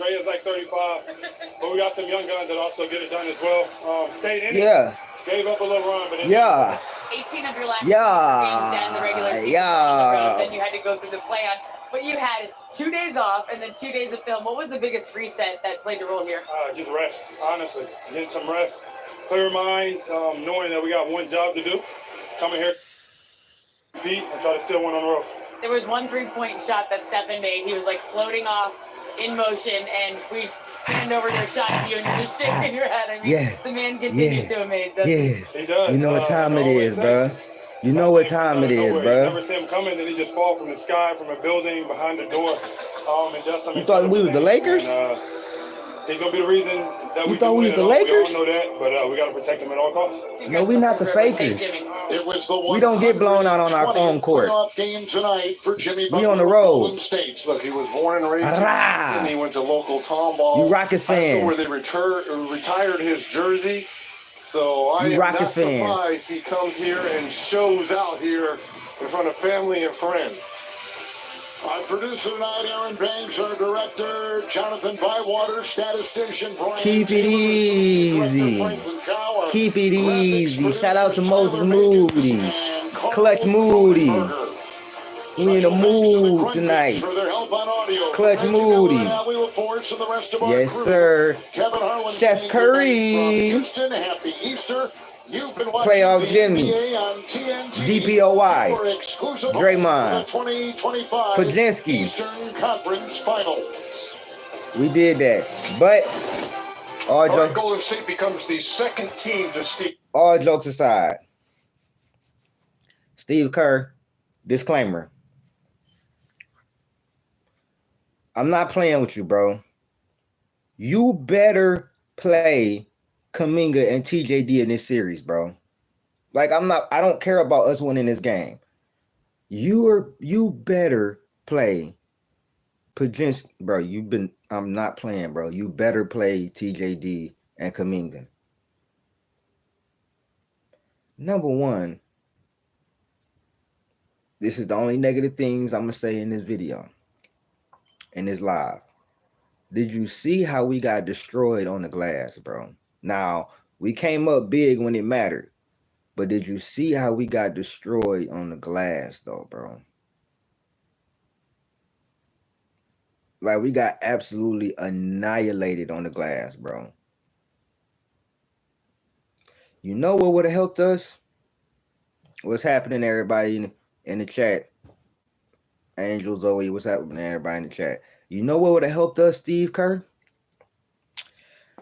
Dre is like 35, but we got some young guns that also get it done as well. Stayed in it. Gave up a little run, but 18 of your last 24 games down the regular season on the road. Then you had to go through the playoffs. But you had 2 days off and then 2 days of film. What was the biggest reset that played a role here? Just rest, honestly. Getting some rest. Clear minds, knowing that we got one job to do. Coming here, beat, and try to still win on the road. There was one 3-point shot that Stephen made. He was like floating off in motion, and we hand over their shot to you, and you're just shaking your head. I mean, the man continues to amaze, doesn't he? He does. You know what time it is, bro. You know what time it is, bro. You never see him coming, then he just fall from the sky, from a building, behind the door, and does something. You thought we was the Lakers? And, he's going to be the reason that you thought we was the Lakers? We all know that, but we got to protect him at all costs. No, we not the Fakers. It was the we don't get blown out on our home court. Game tonight for Jimmy we on the road. States. Look, he was born and raised and he went to local Tomball. You Rockets fans. Where they retired his jersey. So I am not surprised he comes here and shows out here in front of family and friends. Our producer tonight, Aaron Banks, our director, Jonathan Bywater, statistician, Brian Keep it easy. Keep it easy. Shout out to Moses Moody. Clutch Moody. We in the mood tonight. Clutch Moody. Yes, sir. Chef Curry. Playoff Jimmy, DPOY, Draymond, Pajinski. We did that, but Golden State becomes the second team to Steve. All jokes aside, Steve Kerr, disclaimer. I'm not playing with you, bro. You better play Kuminga and TJD in this series, bro. Like I don't care about us winning this game. You better play Pajinski, bro. I'm not playing, bro. You better play TJD and Kuminga. Number one, this is the only negative things I'm gonna say in this video, in this live. Did you see how we got destroyed on the glass, bro? Now, we came up big when it mattered, but did you see how we got destroyed on the glass, though, bro? Like, we got absolutely annihilated on the glass, bro. You know what would have helped us? What's happening, everybody in the chat? Angel, Zoe, what's happening, everybody in the chat? You know what would have helped us, Steve Kerr?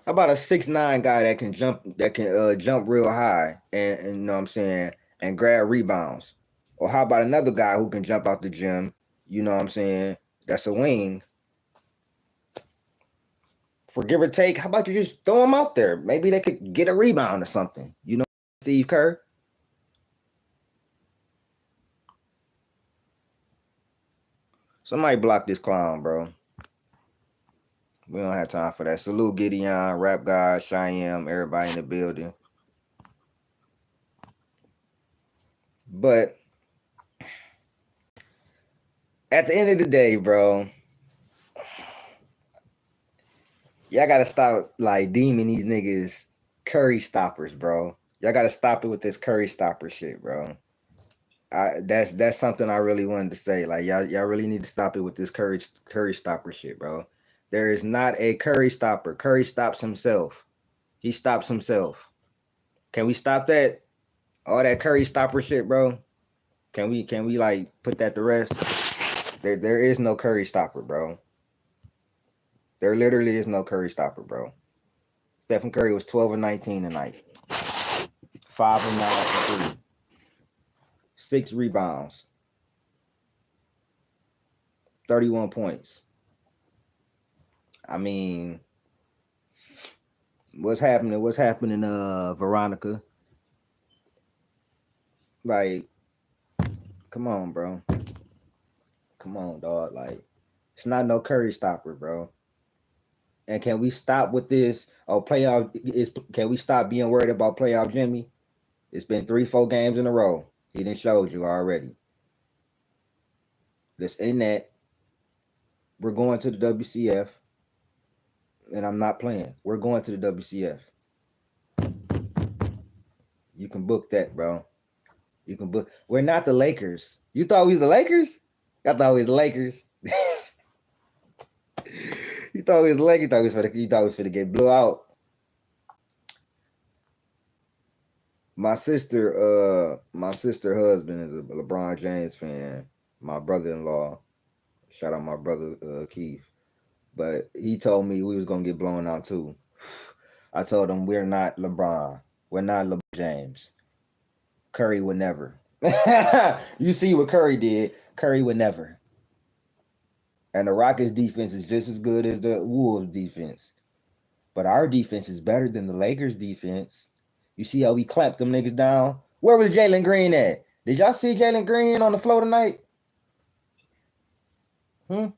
How about a 6'9" guy that can jump real high and you know what I'm saying, and grab rebounds? Or how about another guy who can jump out the gym, you know what I'm saying, that's a wing. For give or take, how about you just throw them out there? Maybe they could get a rebound or something. You know, Steve Kerr? Somebody block this clown, bro. We don't have time for that. Salute Gideon, Rap God, Cheyenne, everybody in the building. But at the end of the day, bro, y'all gotta stop like deeming these niggas Curry stoppers, bro. Y'all gotta stop it with this Curry stopper shit, bro. That's something I really wanted to say. Like y'all really need to stop it with this Curry stopper shit, bro. There is not a Curry stopper. Curry stops himself. He stops himself. Can we stop that? All that Curry stopper shit, bro. Can we like put that to rest? There is no Curry stopper, bro. There literally is no Curry stopper, bro. Stephen Curry was 12 and 19 tonight. 5 and 9 and 3. 6 rebounds. 31 points. I mean, what's happening, Veronica? Like, come on, bro. Come on, dog. Like, it's not no Curry stopper, bro. And can we stop with this? Can we stop being worried about playoff Jimmy? It's been 3-4 games in a row. He done showed you already. Let's end that. We're going to the WCF. and I'm not playing. We're going to the WCF. You can book that, bro. You can book. We're not the Lakers. You thought we was the Lakers? I thought we was the Lakers. You thought we was the Lakers. You thought we was finna get blew out. My sister husband is a LeBron James fan. My brother-in-law, shout out my brother Keith. But he told me we was gonna get blown out too. I told him we're not LeBron. We're not LeBron James. Curry would never. You see what Curry did. Curry would never. And the Rockets defense is just as good as the Wolves defense. But our defense is better than the Lakers defense. You see how we clamped them niggas down? Where was Jalen Green at? Did y'all see Jalen Green on the floor tonight? Y'all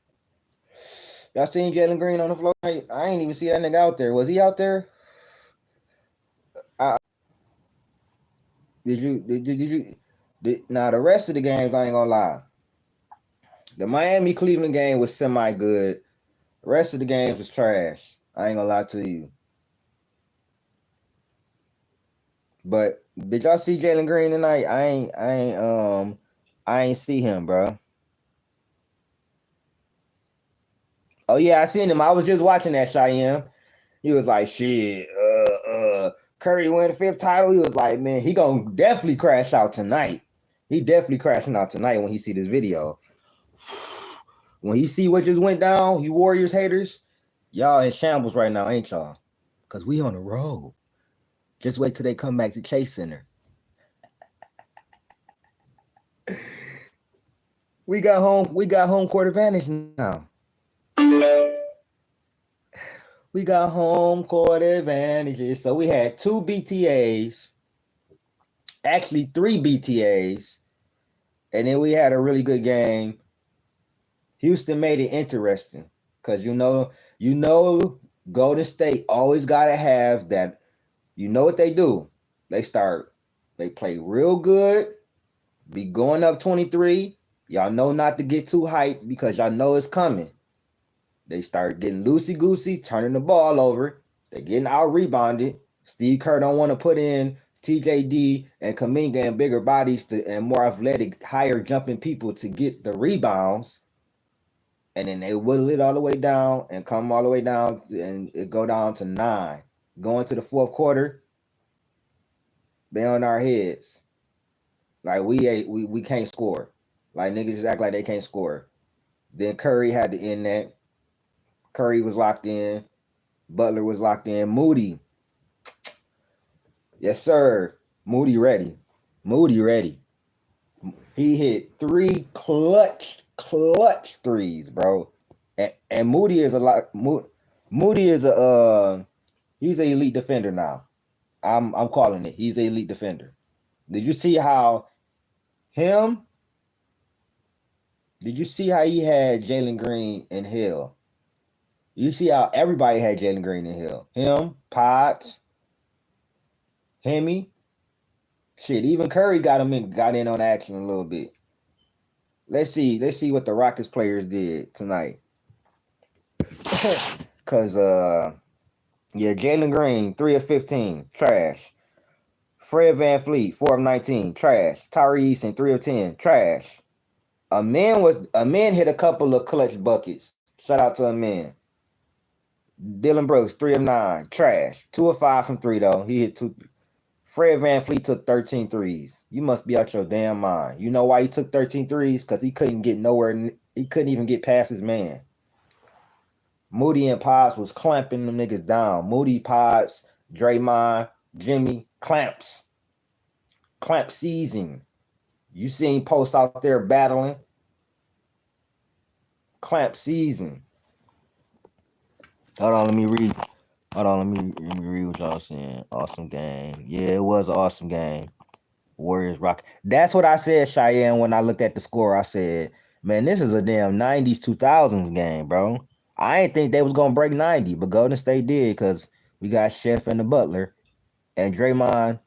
seen Jalen Green on the floor tonight? I ain't even see that nigga out there. Was he out there? Now the rest of the games, I ain't gonna lie. The Miami-Cleveland game was semi-good. The rest of the games was trash. I ain't gonna lie to you. But did y'all see Jalen Green tonight? I ain't see him, bro. Oh yeah, I seen him. I was just watching that, Cheyenne. He was like, shit, Curry win the 5th title. He was like, man, he gonna definitely crash out tonight. He definitely crashing out tonight when he see this video. When he see what just went down, you Warriors haters, y'all in shambles right now, ain't y'all? Because we on the road. Just wait till they come back to Chase Center. We got home court advantage now. We got home court advantages. So we had 2 BTAs, actually 3 BTAs, and then we had a really good game. Houston made it interesting because you know Golden State always gotta have that. You know what they do? They play real good, be going up 23. Y'all know not to get too hyped because y'all know it's coming. They start getting loosey-goosey, turning the ball over. They're getting out-rebounded. Steve Kerr don't want to put in TJD and Kuminga and bigger bodies and more athletic, higher jumping people to get the rebounds. And then they whittle it all the way down and come all the way down and it go down to 9. Going to the 4th quarter, they on our heads. Like we can't score. Like niggas just act like they can't score. Then Curry had to end that. Curry was locked in. Butler was locked in. Moody. Yes, sir. Moody ready. He hit 3 clutch threes, bro. And Moody is he's an elite defender now. I'm calling it. He's an elite defender. Did you see how he had Jalen Green and Hill? You see how everybody had Jalen Green and Hill. Him, Potts, Hemi. Shit, even Curry got in on action a little bit. Let's see what the Rockets players did tonight. Cause Jalen Green, 3 of 15, trash. Fred VanVleet, 4 of 19, trash. Tyree Eason, 3 of 10, trash. Amen hit a couple of clutch buckets. Shout out to Amen. Dylan Brooks, 3 of 9, trash. 2 of 5 from 3 though. He hit 2. Fred VanVleet took 13 threes. You must be out your damn mind. You know why he took 13 threes? Because he couldn't get nowhere. He couldn't even get past his man. Moody and Potts was clamping them niggas down. Moody, Potts, Draymond, Jimmy, clamps. Clamp season. You seen posts out there battling. Clamp season. Hold on, let me read what y'all saying. Awesome game. Yeah, it was an awesome game. Warriors rock. That's what I said, Cheyenne, when I looked at the score. I said, man, this is a damn 90s, 2000s game, bro. I didn't think they was going to break 90, but Golden State did because we got Chef and the Butler. And Draymond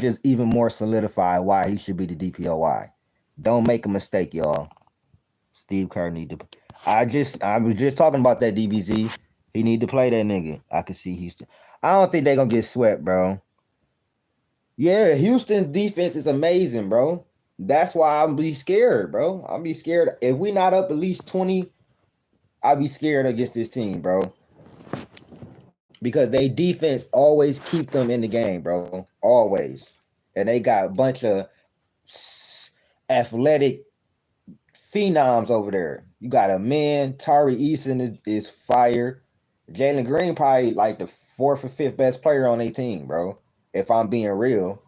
just even more solidified why he should be the DPOY. Don't make a mistake, y'all. Steve Kerr need to... I was just talking about that, DBZ. He need to play that nigga. I can see Houston. I don't think they're gonna get swept, bro. Yeah, Houston's defense is amazing, bro. That's why I'll be scared, bro. I'll be scared. If we not up at least 20, I'll be scared against this team, bro. Because they defense always keep them in the game, bro. Always. And they got a bunch of athletic phenoms over there. You got a man, Tari Eason is fire. Jalen Green probably like the 4th or 5th best player on their team, bro. If I'm being real.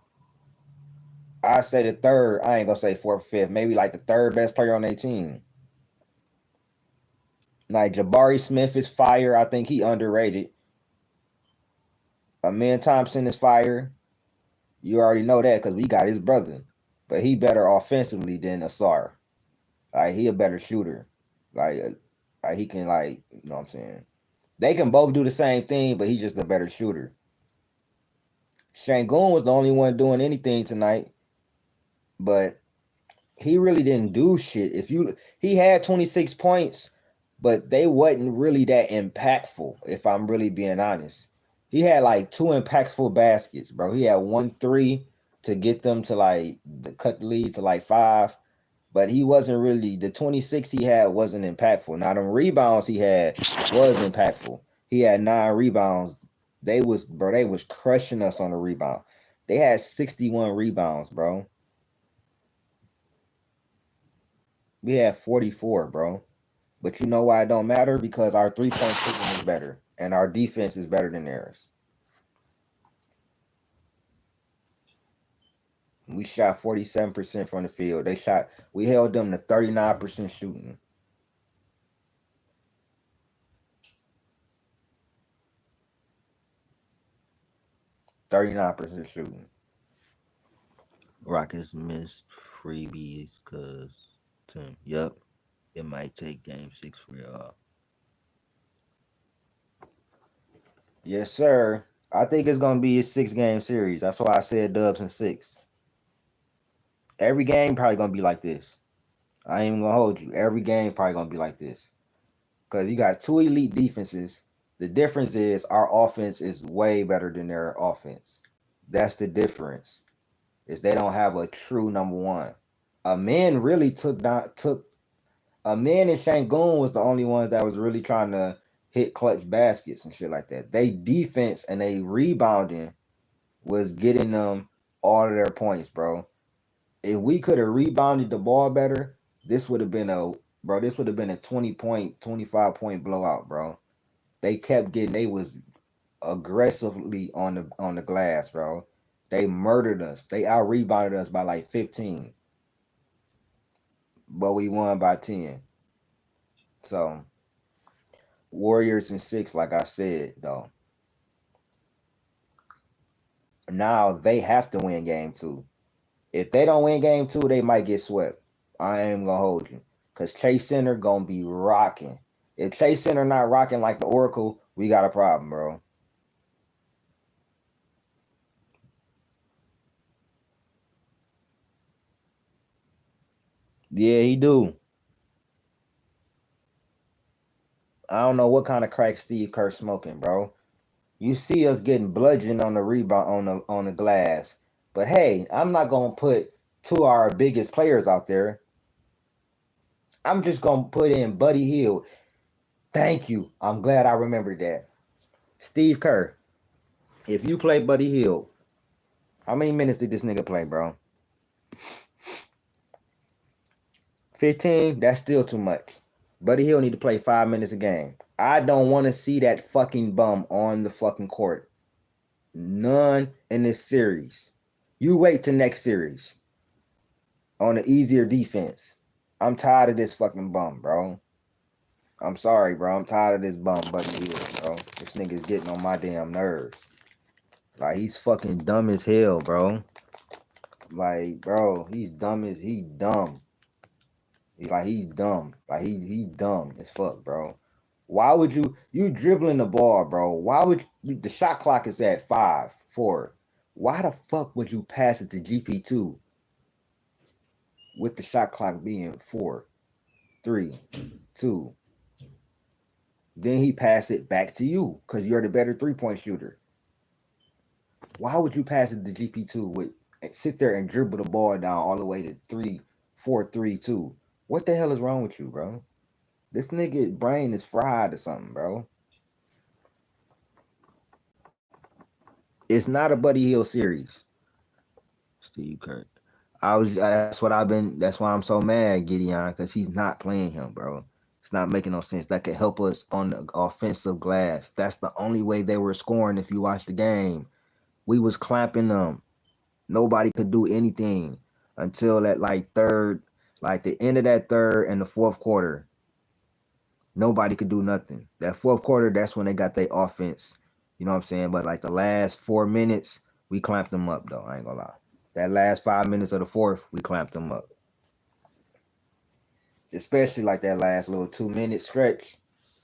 I say the 3rd. I ain't gonna say 4th or 5th. Maybe like the 3rd best player on their team. Like Jabari Smith is fire. I think he underrated. Amen Thompson is fire. You already know that because we got his brother. But he better offensively than Asar. Like he a better shooter. Like he can you know what I'm saying? They can both do the same thing, but he's just a better shooter. Şengün was the only one doing anything tonight, but he really didn't do shit. He had 26 points, but they wasn't really that impactful, if I'm really being honest. He had like 2 impactful baskets, bro. He had 1 3 to get them to cut the lead to 5. But he wasn't really, the 26 he had wasn't impactful. Now, them rebounds he had was impactful. He had 9 rebounds. They was crushing us on the rebound. They had 61 rebounds, bro. We had 44, bro. But you know why it don't matter? Because our 3-point shooting is better. And our defense is better than theirs. We shot 47% from the field. We held them to 39% shooting. %39 shooting. Rockets missed freebies because, yep, it might take game 6 for y'all. Yes, sir. I think it's going to be a 6-game series. That's why I said Dubs in 6. Every game probably going to be like this. I ain't even going to hold you. Every game probably going to be like this. Because you got 2 elite defenses. The difference is our offense is way better than their offense. That's the difference. Is they don't have a true number 1. Amen really Amen and Şengün was the only ones that was really trying to hit clutch baskets and shit like that. They defense and they rebounding was getting them all of their points, bro. If we could have rebounded the ball better, this would have been a 20-point, 25-point blowout, bro. They was aggressively on the glass, bro. They murdered us. They out rebounded us by 15. But we won by 10. So Warriors in 6, like I said, though. Now they have to win game 2. If they don't win game 2, they might get swept. I ain't gonna hold you. Because Chase Center gonna be rocking. If Chase Center not rocking like the Oracle, we got a problem, bro. Yeah, he do. I don't know what kind of crack Steve Kerr smoking, bro. You see us getting bludgeoned on the rebound on the glass. But hey, I'm not gonna put 2 of our biggest players out there. I'm just gonna put in Buddy Hield. Thank you. I'm glad I remembered that. Steve Kerr, if you play Buddy Hield, how many minutes did this nigga play, bro? 15? That's still too much. Buddy Hield need to play 5 minutes a game. I don't want to see that fucking bum on the fucking court. None in this series. You wait till next series. On the easier defense. I'm tired of this fucking bum, bro. I'm sorry, bro. I'm tired of this bum Buddy Hield, bro. This nigga's getting on my damn nerves. Like, he's fucking dumb as hell, bro. Like, bro, he's dumb. He's dumb. He's dumb. Like, he's dumb as fuck, bro. Why would you dribbling the ball, bro? Why would the shot clock is at 5, 4. Why the fuck would you pass it to GP2 with the shot clock being 4, 3, 2? Then he pass it back to you because you're the better 3-point shooter. Why would you pass it to GP2 with sit there and dribble the ball down all the way to 3-4-3-2? What the hell is wrong with you, bro? This nigga brain is fried or something, bro. It's not a Buddy Hield series. Steve Kerr. That's why I'm so mad, Gideon, because he's not playing him, bro. It's not making no sense. That could help us on the offensive glass. That's the only way they were scoring if you watch the game. We was clamping them. Nobody could do anything until that the end of that third and the fourth quarter. Nobody could do nothing. That fourth quarter, that's when they got their offense. You know what I'm saying? But like the last 4 minutes, we clamped them up, though. I ain't gonna lie. That last 5 minutes of the fourth, we clamped them up. Especially like that last little 2-minute stretch,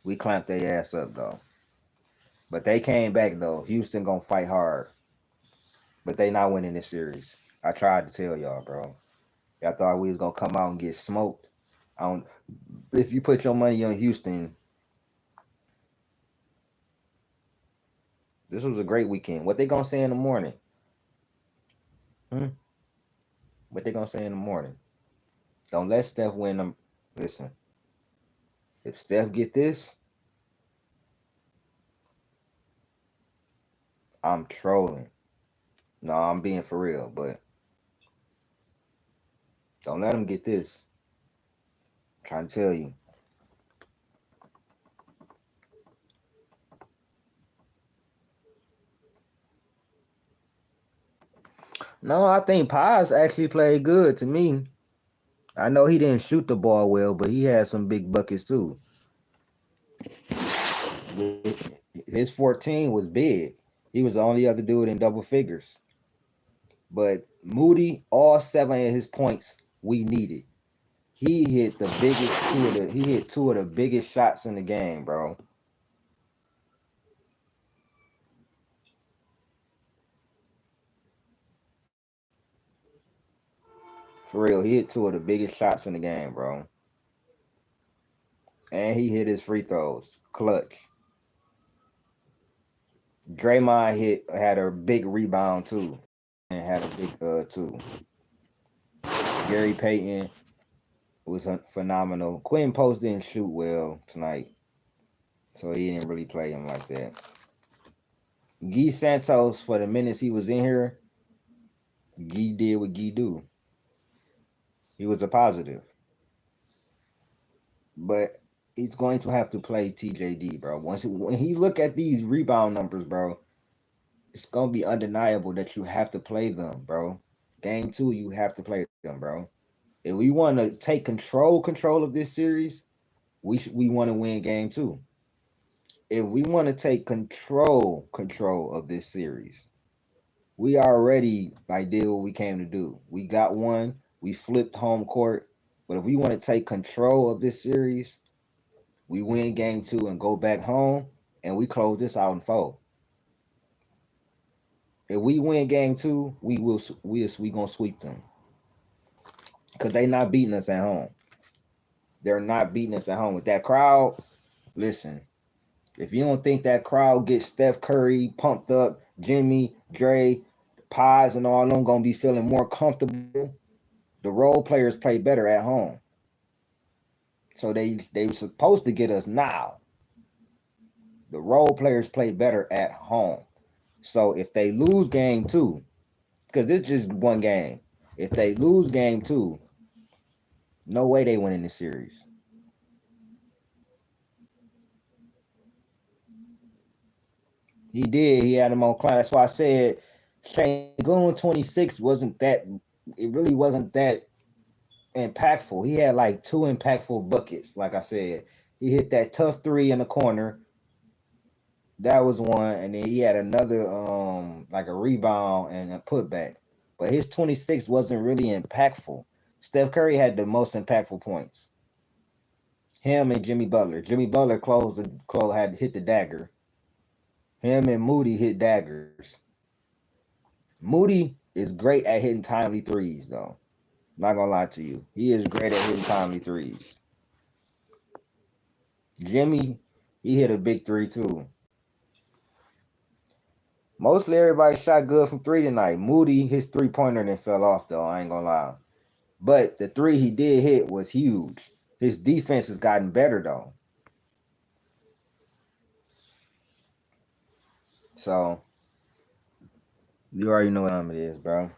we clamped their ass up, though. But they came back, though. Houston gonna fight hard. But they not winning this series. I tried to tell y'all, bro. Y'all thought we was gonna come out and get smoked. If you put your money on Houston, this was a great weekend. What they gonna say in the morning? What they gonna say in the morning? Don't let Steph win them. Listen, if Steph get this, I'm trolling. No, I'm being for real, but don't let him get this. I'm trying to tell you. No, I think Paz actually played good to me. I know he didn't shoot the ball well, but he had some big buckets too. His 14 was big. He was the only other dude in double figures. But Moody, all 7 of his points we needed. He hit two of the biggest shots in the game, bro. For real, he hit 2 of the biggest shots in the game, bro. And he hit his free throws. Clutch. Draymond had a big rebound too. And had a big too. Gary Payton was phenomenal. Quinn Post didn't shoot well tonight. So he didn't really play him like that. Guy Santos, for the minutes he was in here, Guy did what Guy do. He was a positive. But he's going to have to play TJD, bro. When he look at these rebound numbers, bro, it's going to be undeniable that you have to play them, bro. Game 2, you have to play them, bro. If we want to take control of this series, we want to win game 2. If we want to take control of this series, we already did what we came to do. We got one. We flipped home court. But if we want to take control of this series, we win game 2 and go back home, and we close this out in 4. If we win game 2, we gonna sweep them, because they not beating us at home. They're not beating us at home with that crowd. Listen, if you don't think that crowd gets Steph Curry pumped up, Jimmy, Dre, Pies, and all them gonna be feeling more comfortable, the role players play better at home. So they were supposed to get us now. The role players play better at home. So if they lose game 2, because it's just one game, if they lose game 2, no way they win in this series. He did. He had him on class. That's why I said Sengun 26 it really wasn't that impactful. He had 2 impactful buckets. Like I said, he hit that tough 3 in the corner. That was one, and then he had another a rebound and a putback. But his 26 wasn't really impactful. Steph Curry had the most impactful points. Him and Jimmy Butler. Jimmy Butler had hit the dagger. Him and Moody hit daggers. Moody is great at hitting timely threes, though. Not gonna lie to you. He is great at hitting timely threes. Jimmy He hit a big three too. Mostly everybody shot good from three tonight. Moody, his 3-pointer then fell off though. I ain't gonna lie. But the three he did hit was huge. His defense has gotten better though. So you already know what time it is, bro.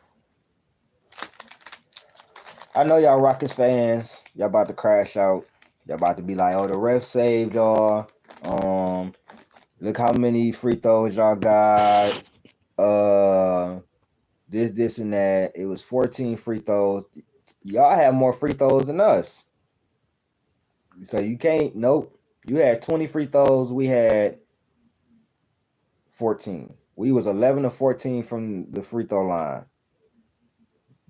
I know y'all Rockets fans. Y'all about to crash out. Y'all about to be like, oh, the ref saved y'all. Look how many free throws y'all got. This, and that. It was 14 free throws. Y'all had more free throws than us. So you can't, nope. You had 20 free throws. We had 14. We was 11 to 14 from the free throw line.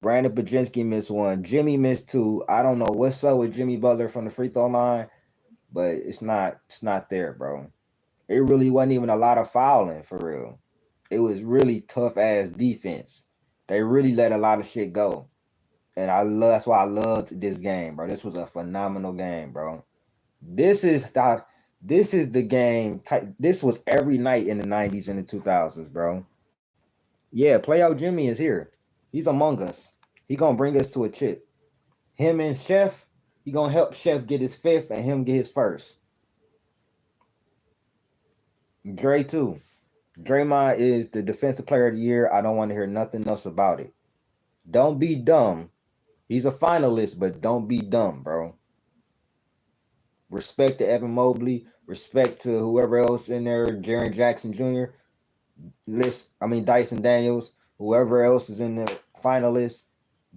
Brandon Bajinski missed one. Jimmy missed two. I don't know what's up with Jimmy Butler from the free throw line, but it's not there, bro. It really wasn't even a lot of fouling for real. It was really tough ass defense. They really let a lot of shit go. And that's why I loved this game, bro. This was a phenomenal game, bro. This is the game. This was every night in the 90s and the 2000s, bro. Yeah, Playoff Jimmy is here. He's among us. He gonna bring us to a chip. Him and Chef, he gonna help Chef get his fifth and him get his first. Dre too. Draymond is the defensive player of the year. I don't want to hear nothing else about it. Don't be dumb. He's a finalist, but don't be dumb, bro. Respect to Evan Mobley. Respect to whoever else in there, Jaren Jackson Jr. Dyson Daniels. Whoever else is in the finalists.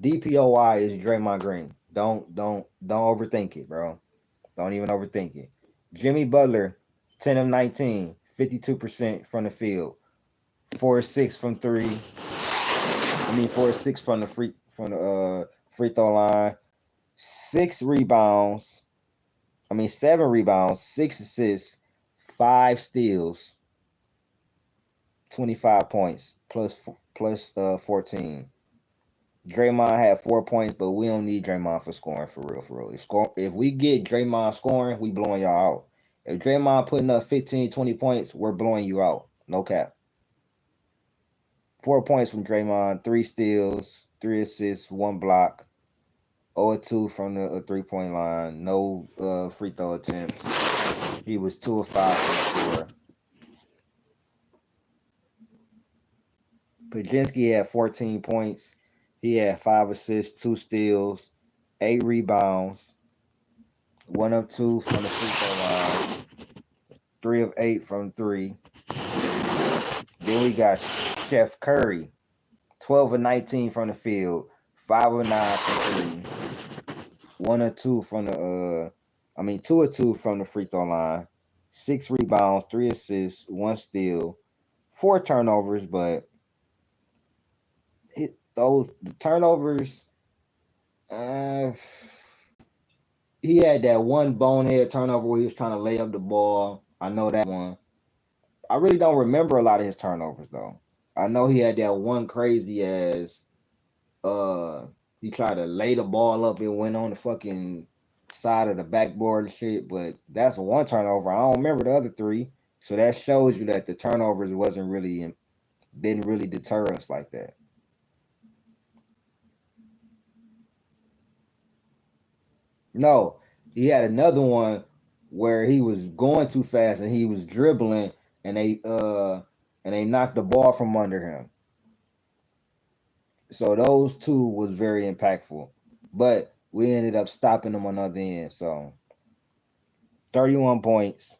DPOY is Draymond Green. Don't overthink it, bro. Don't even overthink it. Jimmy Butler, 10 of 19, 52% from the field, 4 of 6 from three. 4 of 6 from the free throw line, 7 rebounds, 6 assists, 5 steals, 25 points plus 14. Draymond had 4 points, but we don't need Draymond for scoring for real. If we get Draymond scoring, we blowing y'all out. If Draymond putting up 15, 20 points, we're blowing you out. No cap. 4 points from Draymond, 3 steals, 3 assists, 1 block, 0-2 from the 3-point line, no free throw attempts. He was 2 of 5 from the floor. Pajinski had 14 points. He had 5 assists, 2 steals, 8 rebounds, 1 of 2 from the free throw line, 3 of 8 from 3. Then we got Chef Curry, 12 of 19 from the field, 5 of 9 from 3, 1 of 2 from the 2 of 2 from the free throw line, 6 rebounds, 3 assists, 1 steal, 4 turnovers, but the turnovers, he had that one bonehead turnover where he was trying to lay up the ball. I know that one. I really don't remember a lot of his turnovers though. I know he had that one crazy ass. He tried to lay the ball up and went on the fucking side of the backboard and shit. But that's one turnover. I don't remember the other 3. So that shows you that the turnovers didn't really deter us like that. No, he had another one where he was going too fast and he was dribbling and they knocked the ball from under him. So those 2 was very impactful. But we ended up stopping them on the other end. So 31 points.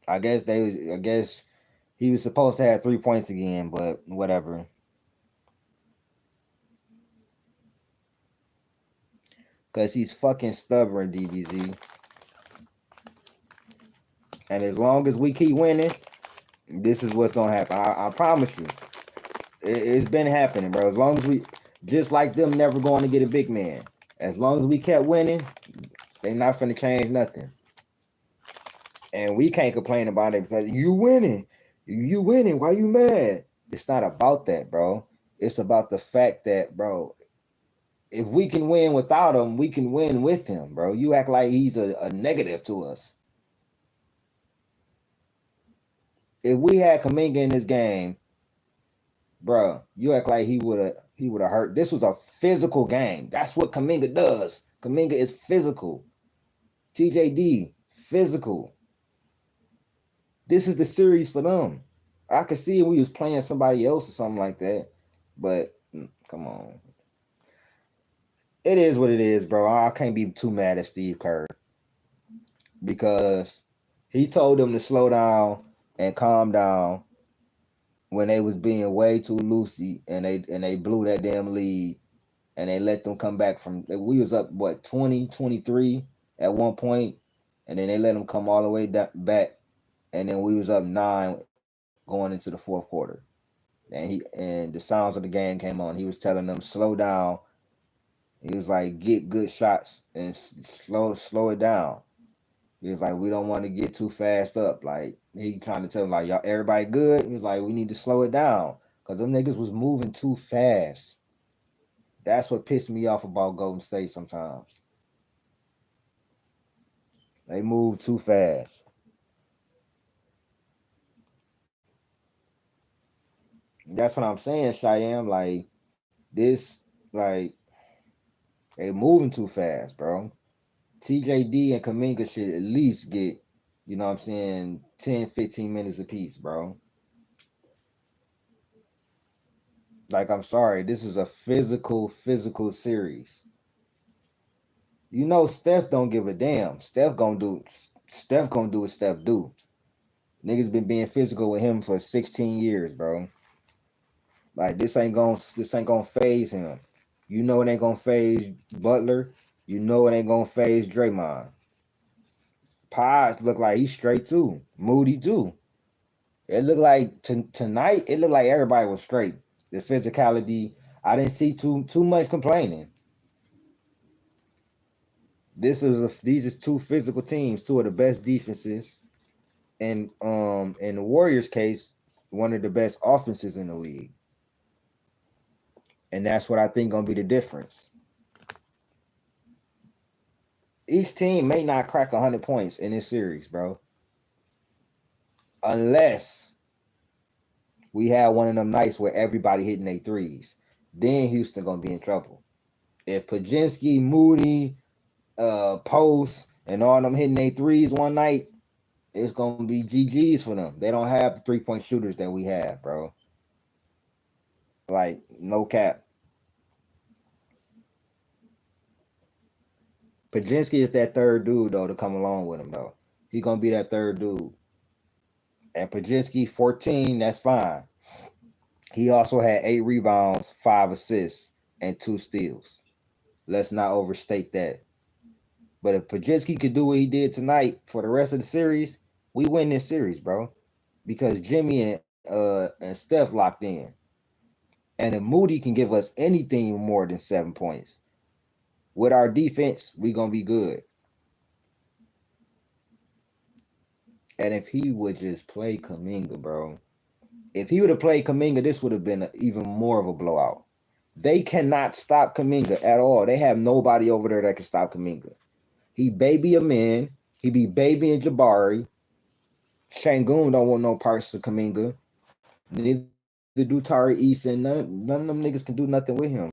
I guess he was supposed to have 3 points again, but whatever. Because he's fucking stubborn, DBZ. And as long as we keep winning, this is what's going to happen. I promise you. It's been happening, bro. As long as we, just like them never going to get a big man. As long as we kept winning, they not finna change nothing. And we can't complain about it because you winning. You winning. Why you mad? It's not about that, bro. It's about the fact that, bro, if we can win without him, we can win with him, bro. You act like he's a negative to us. If we had Kuminga in this game, bro, you act like he would have hurt. This was a physical game. That's what Kuminga does. Kuminga is physical. TJD, physical. This is the series for them. I could see we was playing somebody else or something like that, but come on. It is what it is, bro. I can't be too mad at Steve Kerr because he told them to slow down and calm down when they was being way too loosey and they blew that damn lead and they let them come back from. We was up 20-23 at one point, and then they let them come all the way back, and then we was up 9 going into the fourth quarter, and the sounds of the game came on. He was telling them slow down. He was like, get good shots and slow it down. He was like, we don't want to get too fast up. Like, he trying to tell them, like, y'all, everybody good? He was like, we need to slow it down because them niggas was moving too fast. That's what pissed me off about Golden State sometimes. They move too fast. That's what I'm saying, Cheyenne. Like, this, like, they moving too fast, bro. TJD and Kuminga should at least get, you know what I'm saying, 10, 15 minutes apiece, bro. Like, I'm sorry. This is a physical series. You know, Steph don't give a damn. Steph gonna do what Steph do. Niggas been being physical with him for 16 years, bro. Like, this ain't gonna phase him. You know it ain't gonna phase Butler. You know it ain't gonna phase Draymond. Pods look like he's straight too. Moody too. It looked like tonight. It looked like everybody was straight. The physicality. I didn't see too much complaining. These are two physical teams, two of the best defenses, and in the Warriors' case, one of the best offenses in the league. And that's what I think gonna be the difference. Each team may not crack 100 points in this series, bro. Unless we have one of them nights where everybody hitting their threes. Then Houston gonna be in trouble. If Podziemski, Moody, Post, and all them hitting their threes one night, it's gonna be GG's for them. They don't have the 3-point shooters that we have, bro. Like, no cap. Podziemski is that third dude, though, to come along with him, though. He's going to be that third dude. And Podziemski, 14, that's fine. He also had 8 rebounds, 5 assists, and 2 steals. Let's not overstate that. But if Podziemski could do what he did tonight for the rest of the series, we win this series, bro. Because Jimmy and Steph locked in. And if Moody can give us anything more than 7 points, with our defense, we're going to be good. And if he would just play Kuminga, bro. If he would have played Kuminga, this would have been even more of a blowout. They cannot stop Kuminga at all. They have nobody over there that can stop Kuminga. He baby a man. He be babying Jabari. Şengün don't want no parts of Kuminga. Neither do Tari Eason. None of them niggas can do nothing with him.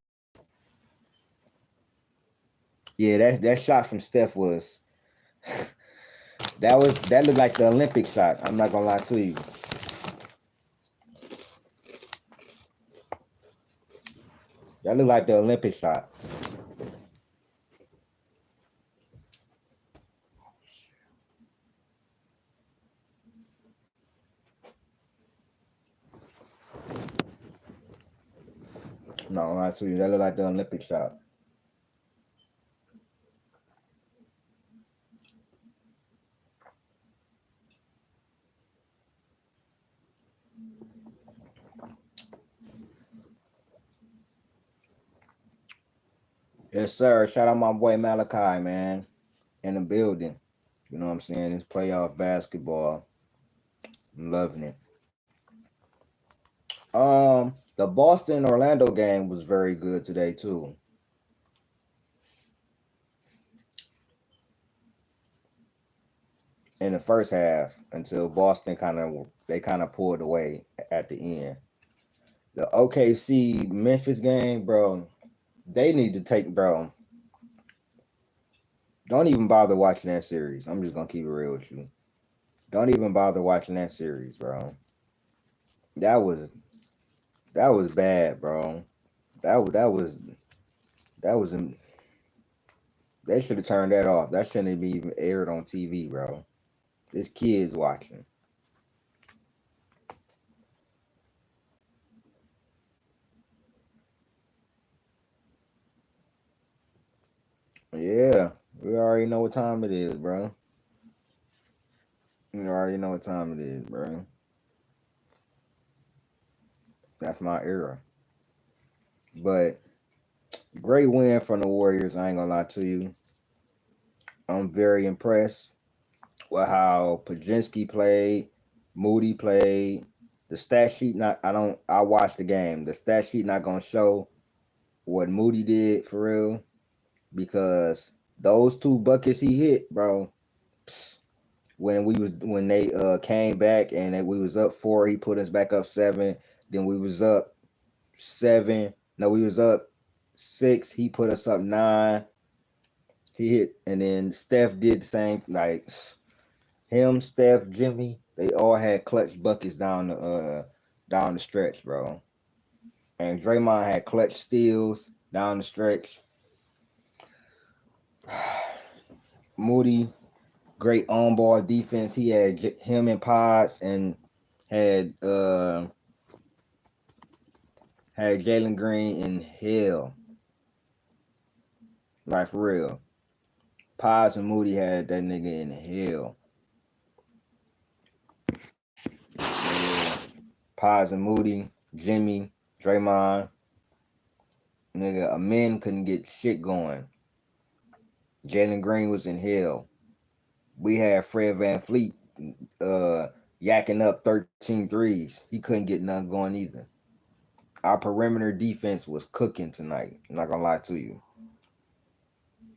Yeah, that shot from Steph was that looked like the Olympic shot. I'm not gonna lie to you. That looked like the Olympic shot. No, I'm not to you. That looked like the Olympic shot. Yes, sir. Shout out my boy Malachi, man. In the building. You know what I'm saying? It's playoff basketball. I'm loving it. The Boston Orlando game was very good today too. in the first half until Boston kind of pulled away at the end. The OKC Memphis game, bro, they need to take, bro. Don't even bother watching that series. I'm just gonna keep it real with you. Don't even bother watching that series, bro. That was bad, bro. That was they should have turned that off. That shouldn't be even aired on TV, bro. This kid's watching. Yeah, we already know what time it is, bro. You already know what time it is, bro. That's my era. But great win from the Warriors. I ain't gonna lie to you. I'm very impressed with how Pajinski played, Moody played. The stat sheet I watched the game. The stat sheet not gonna show what Moody did for real, because those 2 buckets he hit, bro. When they came back and we was up 4, he put us back up 7. Then we was up 7. No, we was up 6. He put us up 9. He hit, and then Steph did the same. Like him, Steph, Jimmy, they all had clutch buckets down the stretch, bro. And Draymond had clutch steals down the stretch. Moody, great on-ball defense. He had him and Pods, and had Jalen Green in hell. Like for real. Pods and Moody had that nigga in hell. Yeah. Pods and Moody, Jimmy, Draymond. Nigga, Amen couldn't get shit going. Jalen Green was in hell. We had Fred VanVleet yakking up 13 threes. He couldn't get none going either. Our perimeter defense was cooking tonight. I'm not gonna lie to you.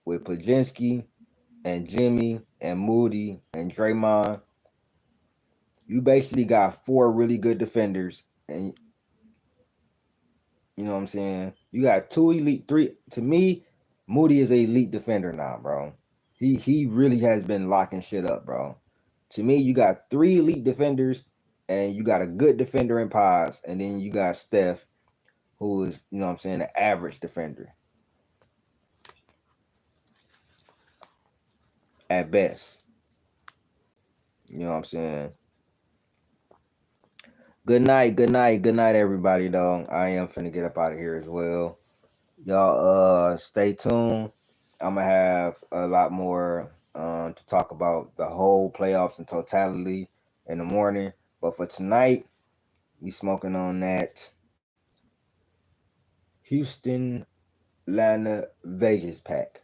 With Pajinski and Jimmy and Moody and Draymond, you basically got 4 really good defenders, and you know what I'm saying? You got 2 elite, 3. To me, Moody is an elite defender now, bro. He really has been locking shit up, bro. To me, you got 3 elite defenders, and you got a good defender in Pies, and then you got Steph, who is, you know what I'm saying, an average defender. At best. You know what I'm saying? Good night, everybody, though. I am finna get up out of here as well. Y'all stay tuned. I'm gonna have a lot more to talk about the whole playoffs in totality in the morning. But for tonight, we smoking on that Houston, Atlanta, Vegas pack.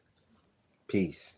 Peace.